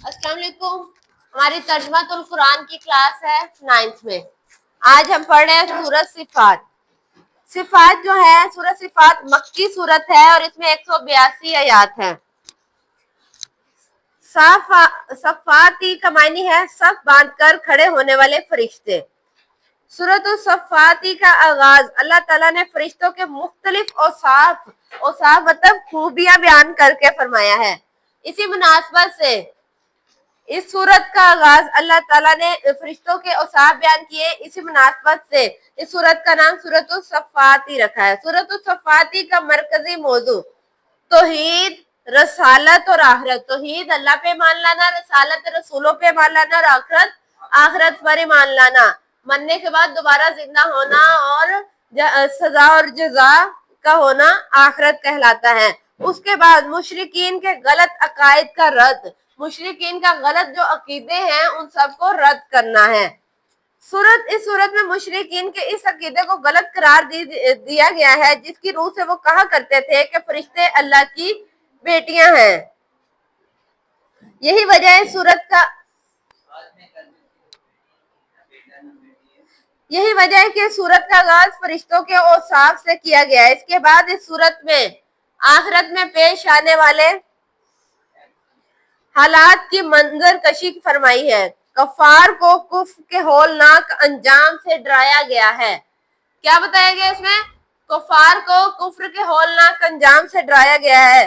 अस्सलाम वालेकुम। हमारी तर्जुमातुल कुरान की क्लास है 9th में। आज हम पढ़ रहे हैं सूरत सिफात। सिफात जो है, सूरत सिफात मक्की सूरत है और इसमें 182 आयात हैं। सफ़ाती का मायने है सफ बांधकर खड़े होने वाले फरिश्ते। सूरत सफ़ाती का आगाज अल्लाह ताला ने फरिश्तों के मुख्तलिफ औसाफ मतलब खूबियां बयान करके फरमाया है। इसी मुनासबत से इस सूरत का आगाज अल्लाह ताला ने फरिश्तों के औसाफ बयान किए। इसी मुनासबत से इस सूरत का नाम सूरत सफ़ाती रखा है। सूरत सफ़ाती का मरकजी मौजू तौहीद, रसालत और आखिरत। तौहीद अल्लाह पे मान लाना, रसालत रसूलों पे मान लाना और आखिरत पर मान लाना। मरने के बाद दोबारा जिंदा होना और सजा और जजा का होना आखिरत कहलाता है। उसके बाद मुशरिकीन के गलत अकायद का रद्द, मुशरिकीन का गलत जो अकीदे हैं उन सबको रद्द करना है। इस सूरत में मुशरिकीन के इस अकीदे को गलत करार दिया गया है जिसकी रूह से वो कहा करते थे कि फरिश्ते अल्लाह की बेटियां हैं। यही वजह है सूरत का यही वजह है कि सूरत का आगाज फरिश्तों के औसाफ से किया गया है। इसके बाद इस सूरत में आखिरत में पेश आने वाले हालात की मंजर कशी फरमाई है। कफार को कुफ्र के होलनाक अंजाम से डराया गया है। क्या बताया गया इसमें? कफार को कुफ्र के होलनाक अंजाम से डराया गया है।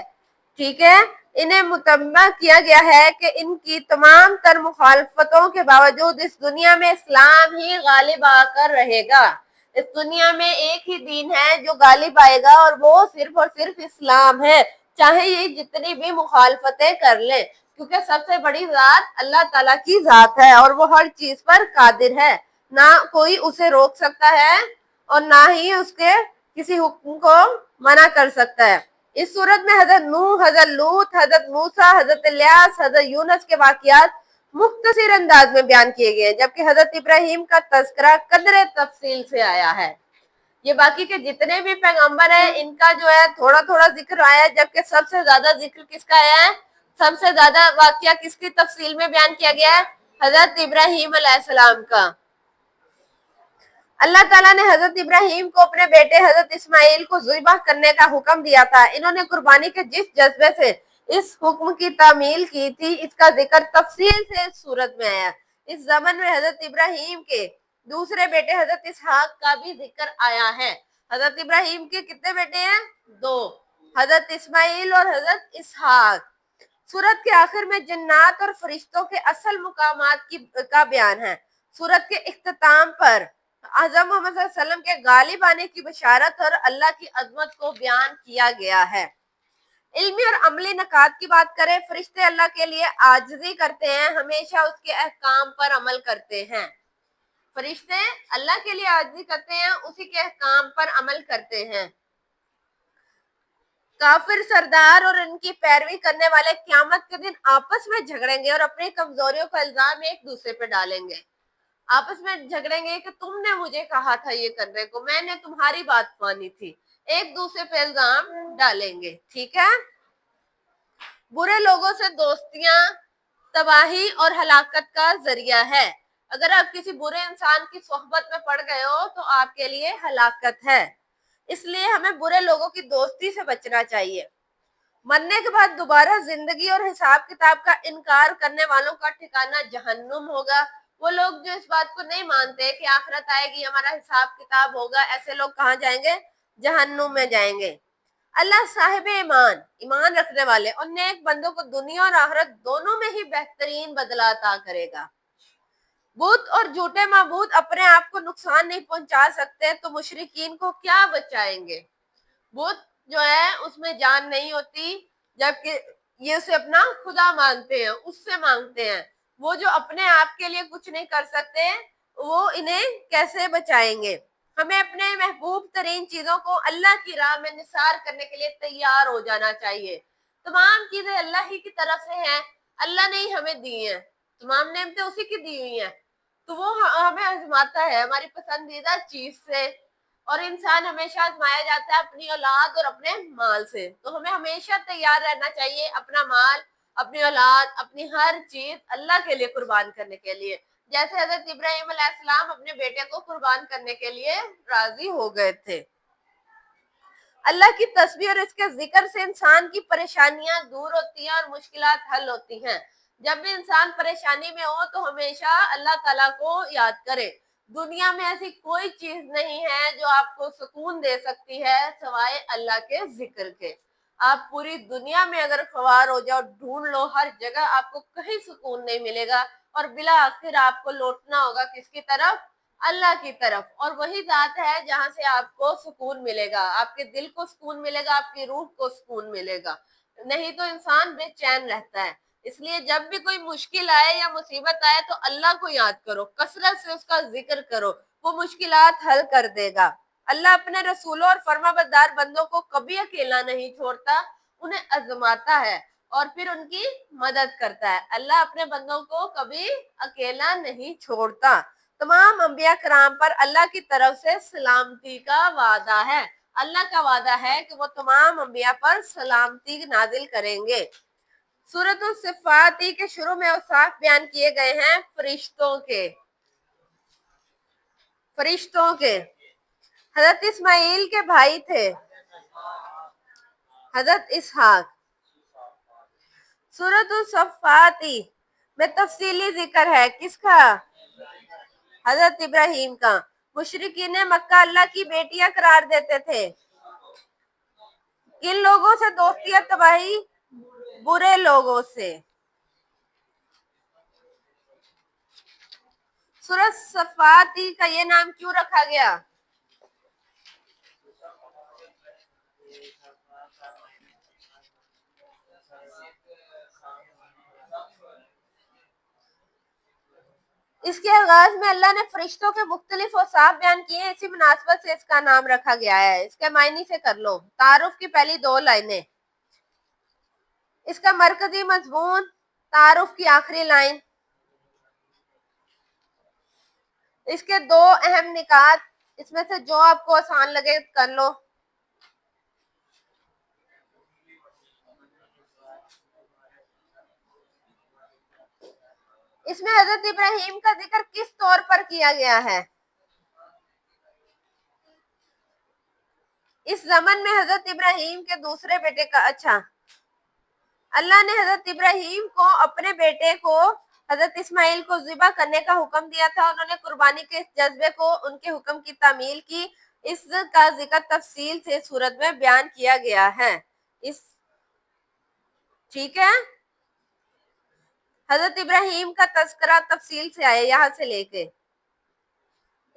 ठीक है, इन्हें मुतम्मा किया गया है कि इनकी तमाम तर मुखालफतों के बावजूद इस दुनिया में इस्लाम ही गालिब आकर रहेगा। इस दुनिया में एक ही दीन है जो गालिब आएगा और वो सिर्फ और सिर्फ इस्लाम है, चाहे ये जितनी भी मुखालफतें कर ले, क्योंकि सबसे बड़ी जात अल्लाह ताला की जात है और वो हर चीज पर कादिर है। ना कोई उसे रोक सकता है और ना ही उसके किसी हुक्म को मना कर सकता है। इस सूरत में हजरत नूह, हजरत लूत, हजरत मूसा, हजरत इलियास, हजरत यूनुस के वाकयात मुख्तसर अंदाज में बयान किए गए हैं, जबकि हजरत इब्राहिम का तस्करा कदरे तफसील से आया है। ये बाकी के जितने भी पैगंबर हैं इनका जो है थोड़ा थोड़ा जिक्र आया है, जबकि सबसे ज्यादा जिक्र किसका आया है, सबसे ज्यादा वाकया किसकी तफसील में बयान किया गया है? हजरत इब्राहिम अलैहिस्सलाम का। अल्लाह ताला ने हजरत इब्राहिम को अपने बेटे हजरत इस्माइल को ज़िबह करने का हुक्म दिया था। इन्होंने कुर्बानी के जिस जज्बे से इस हुक्म की तामील की थी, इसका जिक्र तफसील से इस सूरत में आया। इस जमन में हजरत इब्राहिम के दूसरे बेटे हजरत इसहाक का भी जिक्र आया है। हजरत इब्राहिम के कितने बेटे हैं? 2, हजरत इस्माइल और हजरत इसहाक। सूरत के आखिर में जन्नात और फरिश्तों के असल मुकामात का बयान है। सूरत के इख्तिताम पर आज़म मोहम्मद सल्लल्लाहु अलैहि वसल्लम के गालिब आने की बशारत और अल्लाह की अजमत को बयान किया गया है। इल्मी और अमली नकात की बात करें, फरिश्ते अल्लाह के लिए आजिज़ी करते हैं, हमेशा उसके अहकाम पर अमल करते हैं। फरिश्ते अल्लाह के लिए आजिज़ी करते हैं, उसी के अहकाम पर अमल करते हैं। काफिर सरदार और इनकी पैरवी करने वाले क़यामत के दिन आपस में झगड़ेंगे और अपनी कमजोरियों का इल्जाम एक दूसरे पे डालेंगे। आपस में झगड़ेंगे कि तुमने मुझे कहा था ये करने को, मैंने तुम्हारी बात मानी थी, एक दूसरे पे इल्जाम डालेंगे। ठीक है, बुरे लोगों से दोस्तियां तबाही और हलाकत का जरिया है। अगर आप किसी बुरे इंसान की सोहबत में पड़ गए हो तो आपके लिए हलाकत है, इसलिए हमें बुरे लोगों की दोस्ती से बचना चाहिए। मरने के बाद दोबारा जिंदगी और हिसाब किताब का इनकार करने वालों का ठिकाना जहन्नुम होगा। वो लोग जो इस बात को नहीं मानते कि आखिरत आएगी, हमारा हिसाब किताब होगा, ऐसे लोग कहाँ जाएंगे? जहन्नुम में जाएंगे। अल्लाह साहिब ईमान रखने वाले और नेक बंदों को दुनिया और आखिरत दोनों में ही बेहतरीन बदला अता करेगा। बुत और झूठे माबूद अपने आप को नुकसान नहीं पहुंचा सकते तो मुशरिकीन को क्या बचाएंगे? बुत जो है उसमें जान नहीं होती, जबकि ये उसे अपना खुदा मानते हैं, उससे मांगते हैं। वो जो अपने आप के लिए कुछ नहीं कर सकते, वो इन्हें कैसे बचाएंगे? हमें अपने महबूब तरीन चीजों को अल्लाह की राह में निसार करने के लिए तैयार हो जाना चाहिए। तमाम चीजें अल्लाह ही की तरफ से हैं, अल्लाह ने ही हमें दी हैं, तमाम नेमतें उसी की दी हुई हैं। तो वो हमें आजमाता है हमारी पसंदीदा चीज से, और इंसान हमेशा आजमाया जाता है अपनी औलाद और अपने माल से। तो हमें हमेशा तैयार रहना चाहिए अपना माल اپنی اولاد، اپنی ہر چیز اللہ کے لیے قربان کرنے کے لیے، جیسے حضرت ابراہیم علیہ السلام اپنے بیٹے کو قربان کرنے کے لیے راضی ہو گئے تھے۔ اللہ کی تسبیح اور اس کے ذکر سے انسان کی پریشانیاں دور ہوتی ہیں اور مشکلات حل ہوتی ہیں۔ جب بھی انسان پریشانی میں ہو تو ہمیشہ اللہ تعالیٰ کو یاد کرے۔ دنیا میں ایسی کوئی چیز نہیں ہے جو آپ کو سکون دے سکتی ہے سوائے اللہ کے ذکر کے۔ آپ پوری دنیا میں اگر خوار ہو جاؤ، ڈھونڈ لو، ہر جگہ آپ کو کہیں سکون نہیں ملے گا، اور بالآخر آپ کو لوٹنا ہوگا کس کی طرف؟ اللہ کی طرف، اور وہی ذات ہے جہاں سے آپ کو سکون ملے گا، آپ کے دل کو سکون ملے گا، آپ کی روح کو سکون ملے گا، نہیں تو انسان بے چین رہتا ہے۔ اس لیے جب بھی کوئی مشکل آئے یا مصیبت آئے تو اللہ کو یاد کرو، کثرت سے اس کا ذکر کرو، وہ مشکلات حل کر دے گا۔ اللہ اپنے رسولوں اور فرما بردار بندوں کو کبھی اکیلا نہیں چھوڑتا، انہیں آزماتا ہے اور پھر ان کی مدد کرتا ہے۔ اللہ اپنے بندوں کو کبھی اکیلا نہیں چھوڑتا۔ تمام انبیاء کرام پر اللہ کی طرف سے سلامتی کا وعدہ ہے۔ اللہ کا وعدہ ہے کہ وہ تمام انبیاء پر سلامتی نازل کریں گے۔ سورۃ الصفات کے شروع میں اوصاف بیان کیے گئے ہیں فرشتوں کے۔ حضرت اسماعیل کے بھائی تھے حضرت اسحاق۔ سورۃ الصفات میں تفصیلی ذکر ہے کس کا؟ حضرت ابراہیم کا۔ مشرکین مکہ اللہ کی بیٹیاں قرار دیتے تھے۔ کن لوگوں سے دوستی اور تباہی؟ برے لوگوں سے۔ سورۃ صفات کا یہ نام کیوں رکھا گیا؟ اس کے آغاز میں اللہ نے فرشتوں کے مختلف اوصاف بیان کیے ہیں، اسی مناسبت سے اس کا نام رکھا گیا ہے۔ اس کے معنی سے کر لو۔ تعارف کی پہلی 2 لائنیں، اس کا مرکزی مضمون، تعارف کی آخری لائن، اس کے 2 اہم نکات، اس میں سے جو آپ کو آسان لگے کر لو۔ اس میں حضرت ابراہیم کا ذکر کس طور پر کیا گیا ہے؟ اس زمن میں حضرت ابراہیم کے دوسرے بیٹے کا اللہ نے حضرت ابراہیم کو اپنے بیٹے کو حضرت اسماعیل کو ذبح کرنے کا حکم دیا تھا۔ انہوں نے قربانی کے اس جذبے کو ان کے حکم کی تعمیل کی۔ اس کا ذکر تفصیل سے سورت میں بیان کیا گیا ہے۔ ٹھیک ہے، حضرت ابراہیم کا تذکرہ تفصیل سے آیا یہاں سے لے کے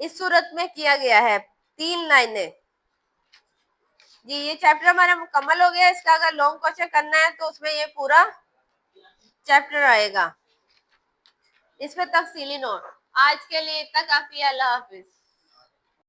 اس صورت میں کیا گیا ہے 3 لائنیں۔ جی یہ چیپٹر ہمارا مکمل ہو گیا۔ اس کا اگر لانگ کوشچن کرنا ہے تو اس میں یہ پورا چیپٹر آئے گا، اس میں تفصیلی نوٹ۔ آج کے لیے اتنا کافی ہے۔ اللہ حافظ۔